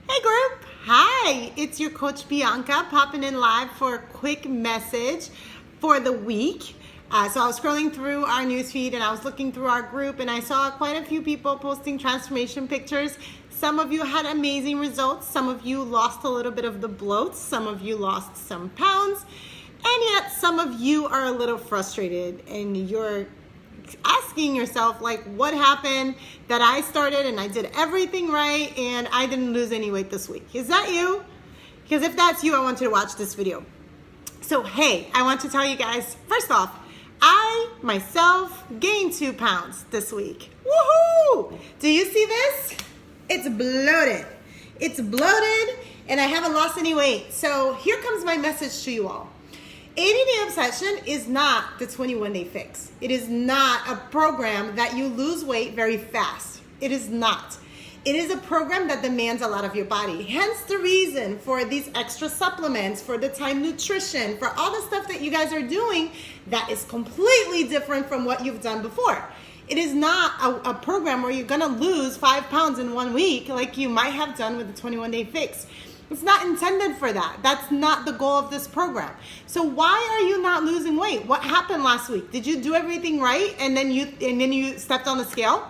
Hey group, hi, it's your coach Bianca popping in live for a quick message for the week. So I was scrolling through our newsfeed and I was looking through our group and I saw quite a few people posting transformation pictures. Some of you had amazing results. Some of you lost a little bit of the bloat. Some of you lost some pounds. And yet some of you are a little frustrated and you're asking yourself, like, what happened that I started and I did everything right and I didn't lose any weight this week? Is that you? Because if that's you, I want you to watch this video. So hey, I want to tell you guys, first off, I myself gained 2 pounds this week. Woohoo! Do you see this? It's bloated. It's bloated and I haven't lost any weight. So here comes my message to you all. 80-Day Obsession is not the 21-Day Fix. It is not a program that you lose weight very fast. It is not. It is a program that demands a lot of your body. Hence the reason for these extra supplements, for the Time Nutrition, for all the stuff that you guys are doing that is completely different from what you've done before. It is not a program where you're gonna lose 5 pounds in 1 week like you might have done with the 21-Day Fix. It's not intended for that. That's not the goal of this program. So why are you not losing weight? What happened last week? Did you do everything right and then you stepped on the scale?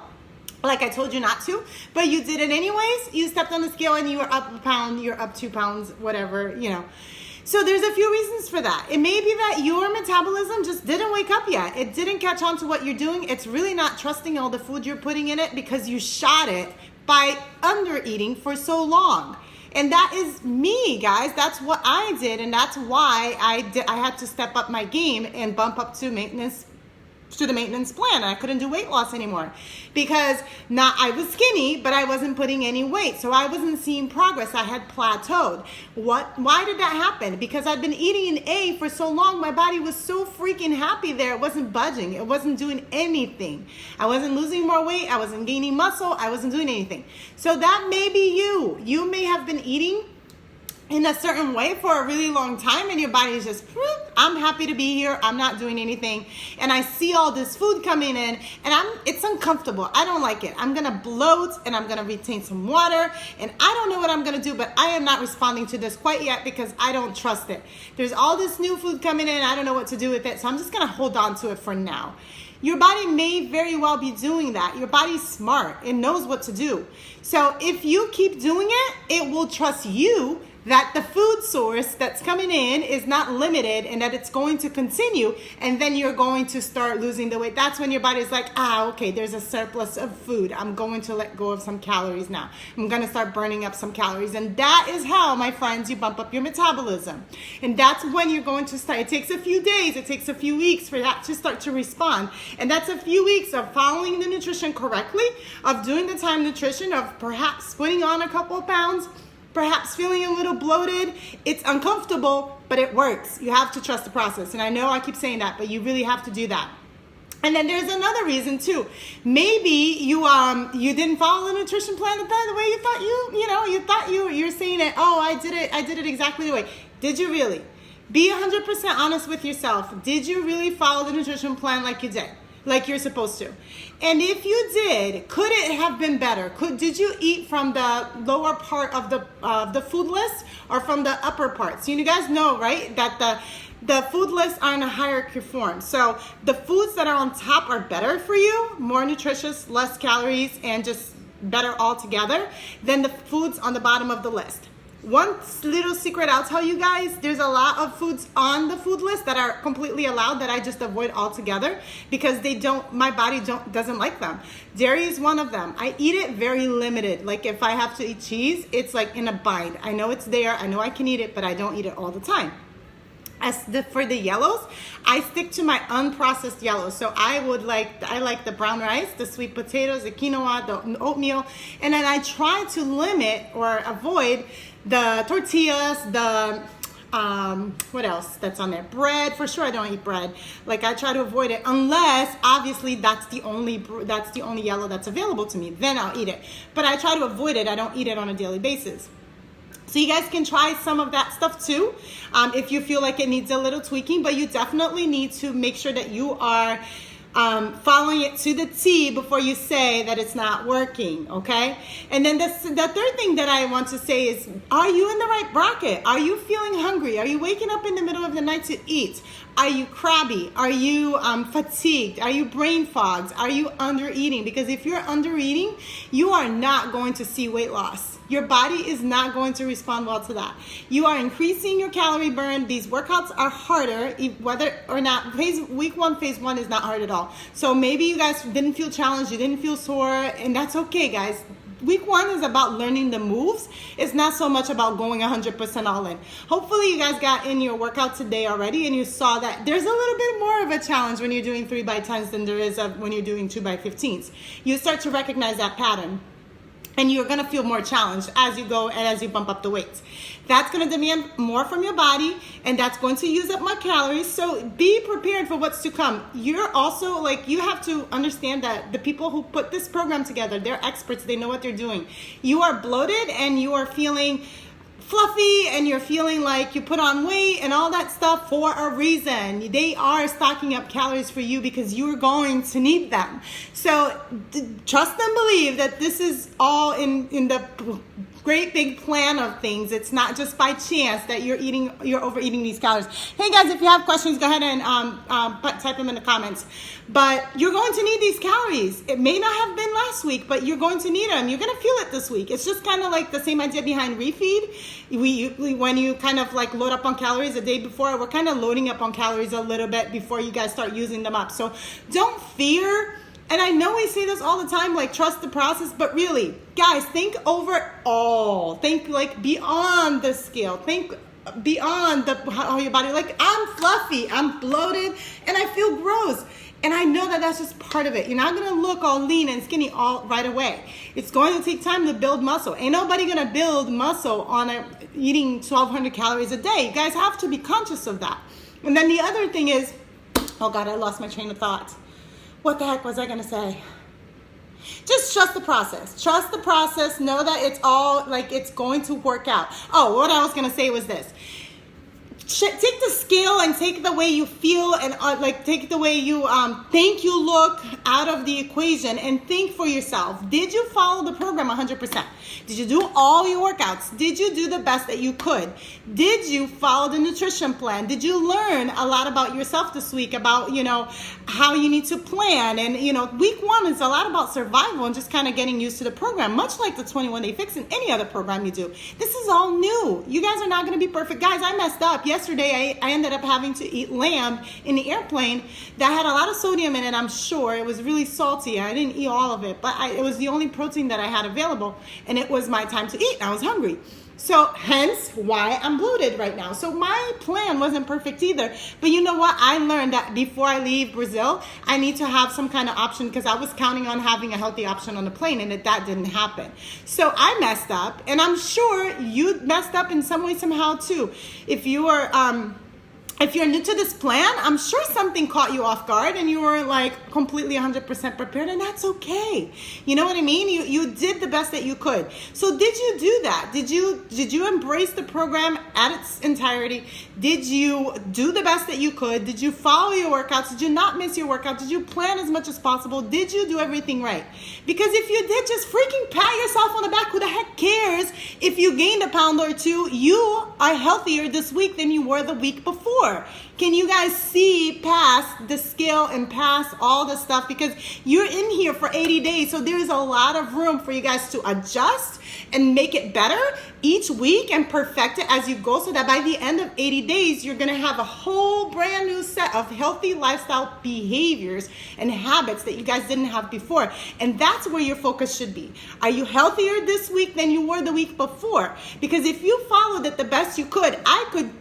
Like I told you not to, but you did it anyways. You stepped on the scale and you were up a pound, you're up 2 pounds, whatever, you know. So there's a few reasons for that. It may be that your metabolism just didn't wake up yet. It didn't catch on to what you're doing. It's really not trusting all the food you're putting in it because you shot it by under eating for so long. And that is me, guys. That's what I did, and that's why I had to step up my game and bump up to the maintenance plan. I couldn't do weight loss anymore because I was skinny, but I wasn't putting any weight, so I wasn't seeing progress. I had plateaued. Why did that happen? Because I'd been eating an A for so long. My body was so freaking happy there. It wasn't budging. It wasn't doing anything. I wasn't losing more weight. I wasn't gaining muscle. I wasn't doing anything. So that may be you. You may have been eating in a certain way for a really long time and your body is just, I'm happy to be here, I'm not doing anything, and I see all this food coming in and it's uncomfortable. I don't like it. I'm gonna bloat and I'm gonna retain some water and I don't know what I'm gonna do, but I am not responding to this quite yet because I don't trust it. There's all this new food coming in, I don't know what to do with it, so I'm just gonna hold on to it for now. Your body may very well be doing that. Your body's smart. It knows what to do. So if you keep doing it, it will trust you that the food source that's coming in is not limited and that it's going to continue, and then you're going to start losing the weight. That's when your body's like, okay, there's a surplus of food. I'm going to let go of some calories now. I'm going to start burning up some calories. And that is how, my friends, you bump up your metabolism. And that's when you're going to start. It takes a few days, it takes a few weeks for that to start to respond. And that's a few weeks of following the nutrition correctly, of doing the Time Nutrition, of perhaps putting on a couple of pounds, perhaps feeling a little bloated. It's uncomfortable, but it works. You have to trust the process. And I know I keep saying that, but you really have to do that. And then there's another reason too. Maybe you didn't follow the nutrition plan the way you thought you're saying it. Oh, I did it exactly the way. Did you really? Be 100% honest with yourself. Did you really follow the nutrition plan like you did? Like you're supposed to? And if you did, could it have been better? Did you eat from the lower part of the food list or from the upper part? So you guys know, right, that the food lists are in a hierarchy form. So the foods that are on top are better for you, more nutritious, less calories, and just better altogether than the foods on the bottom of the list. One little secret I'll tell you guys, there's a lot of foods on the food list that are completely allowed that I just avoid altogether because my body doesn't like them. Dairy is one of them. I eat it very limited. Like if I have to eat cheese, it's like in a bind. I know it's there, I know I can eat it, but I don't eat it all the time. For the yellows, I stick to my unprocessed yellows. So I like the brown rice, the sweet potatoes, the quinoa, the oatmeal, and then I try to limit or avoid the tortillas, the what else that's on there? Bread, for sure I don't eat bread. Like I try to avoid it unless obviously that's the only yellow that's available to me. Then I'll eat it. But I try to avoid it. I don't eat it on a daily basis. So you guys can try some of that stuff too if you feel like it needs a little tweaking, but you definitely need to make sure that you are following it to the T before you say that it's not working, okay? And then the third thing that I want to say is, are you in the right bracket? Are you feeling hungry? Are you waking up in the middle of the night to eat? Are you crabby? Are you fatigued? Are you brain fogged? Are you under eating? Because if you're under eating, you are not going to see weight loss. Your body is not going to respond well to that. You are increasing your calorie burn. These workouts are harder, whether or not week one, phase one is not hard at all. So maybe you guys didn't feel challenged, you didn't feel sore, and that's okay, guys. Week one is about learning the moves. It's not so much about going 100% all in. Hopefully you guys got in your workout today already and you saw that there's a little bit more of a challenge when you're doing 3x10s than there is when you're doing 2x15s. You start to recognize that pattern. And you're going to feel more challenged as you go and as you bump up the weights. That's going to demand more from your body, and that's going to use up more calories. So be prepared for what's to come. You're also, you have to understand that the people who put this program together, they're experts. They know what they're doing. You are bloated and you are feeling fluffy and you're feeling like you put on weight and all that stuff for a reason. They are stocking up calories for you because you're going to need them. So trust and believe that this is all in the great big plan of things. It's not just by chance that you're overeating these calories. Hey guys, if you have questions, go ahead and type them in the comments. But you're going to need these calories. It may not have been last week, but you're going to need them. You're going to feel it this week. It's just kind of like the same idea behind refeed. When you kind of load up on calories the day before, we're kind of loading up on calories a little bit before you guys start using them up. So don't fear. And I know we say this all the time, trust the process, but really, guys, think over all. Think beyond the scale. Think beyond how your body, I'm fluffy, I'm bloated, and I feel gross. And I know that that's just part of it. You're not gonna look all lean and skinny all right away. It's going to take time to build muscle. Ain't nobody gonna build muscle on eating 1,200 calories a day. You guys have to be conscious of that. And then the other thing is, oh God, I lost my train of thought. What the heck was I going to say? Just trust the process. Trust the process. Know that it's all, it's going to work out. Oh, what I was going to say was this. Take the scale and take the way you feel and take the way you think you look out of the equation and think for yourself. Did you follow the program 100%? Did you do all your workouts? Did you do the best that you could? Did you follow the nutrition plan? Did you learn a lot about yourself this week about, how you need to plan? And, week one is a lot about survival and just kind of getting used to the program, much like the 21-Day Fix and any other program you do. This is all new. You guys are not going to be perfect. Guys, I messed up. Yesterday, I ended up having to eat lamb in the airplane that had a lot of sodium in it, I'm sure. It was really salty. I didn't eat all of it, but it was the only protein that I had available, and it was my time to eat. I was hungry. So hence why I'm bloated right now. So my plan wasn't perfect either. But you know what? I learned that before I leave Brazil, I need to have some kind of option because I was counting on having a healthy option on the plane and that didn't happen. So I messed up, and I'm sure you messed up in some way, somehow too. If you're new to this plan, I'm sure something caught you off guard and you weren't completely 100% prepared, and that's okay. You know what I mean? You did the best that you could. So did you do that? Did you embrace the program at its entirety? Did you do the best that you could? Did you follow your workouts? Did you not miss your workout? Did you plan as much as possible? Did you do everything right? Because if you did, just freaking pat yourself on the back. Who the heck cares if you gained a pound or two? You are healthier this week than you were the week before. Can you guys see past the scale and past all the stuff? Because you're in here for 80 days, so there's a lot of room for you guys to adjust and make it better each week and perfect it as you go, so that by the end of 80 days, you're going to have a whole brand new set of healthy lifestyle behaviors and habits that you guys didn't have before. And that's where your focus should be. Are you healthier this week than you were the week before? Because if you followed it the best you could, I could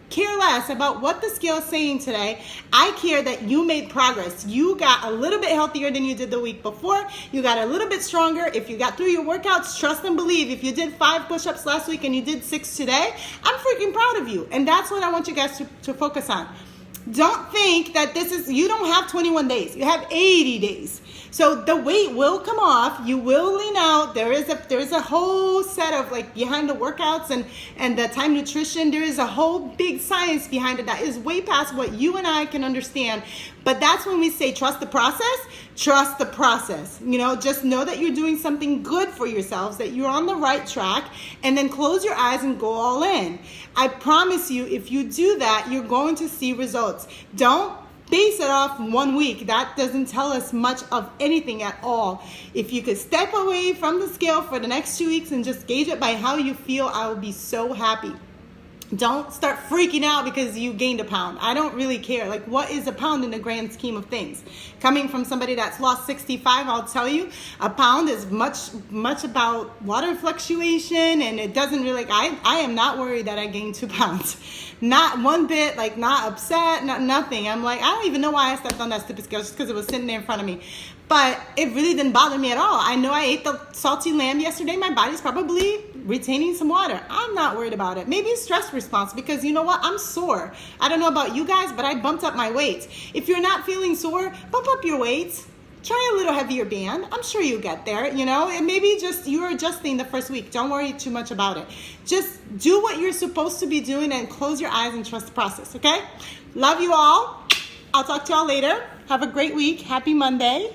care less about what the scale is saying today. I care that you made progress. You got a little bit healthier than you did the week before. You got a little bit stronger. If you got through your workouts, trust and believe. If you did 5 push-ups last week and you did 6 today, I'm freaking proud of you. And that's what I want you guys to focus on. Don't think that you don't have 21 days. You have 80 days. So the weight will come off. You will lean out. There is a whole set of like behind the workouts and the time nutrition. There is a whole big science behind it that is way past what you and I can understand. But that's when we say trust the process. Trust the process. You know, just know that you're doing something good for yourselves, that you're on the right track, and then close your eyes and go all in. I promise you, if you do that, you're going to see results. Don't base it off 1 week. That doesn't tell us much of anything at all. If you could step away from the scale for the next 2 weeks and just gauge it by how you feel, I will be so happy. Don't start freaking out because you gained a pound. I don't really care. Like, what is a pound in the grand scheme of things? Coming from somebody that's lost 65, I'll tell you, a pound is much about water fluctuation, and it doesn't really, I am not worried that I gained 2 pounds. Not one bit, like not upset, nothing. I'm like, I don't even know why I stepped on that stupid scale, just because it was sitting there in front of me. But it really didn't bother me at all. I know I ate the salty lamb yesterday. My body's probably retaining some water. I'm not worried about it. Maybe stress response, because you know what? I'm sore. I don't know about you guys, but I bumped up my weights. If you're not feeling sore, bump up your weights. Try a little heavier band. I'm sure you'll get there, you know. And maybe just you're adjusting the first week. Don't worry too much about it. Just do what you're supposed to be doing and close your eyes and trust the process, okay? Love you all. I'll talk to y'all later. Have a great week. Happy Monday.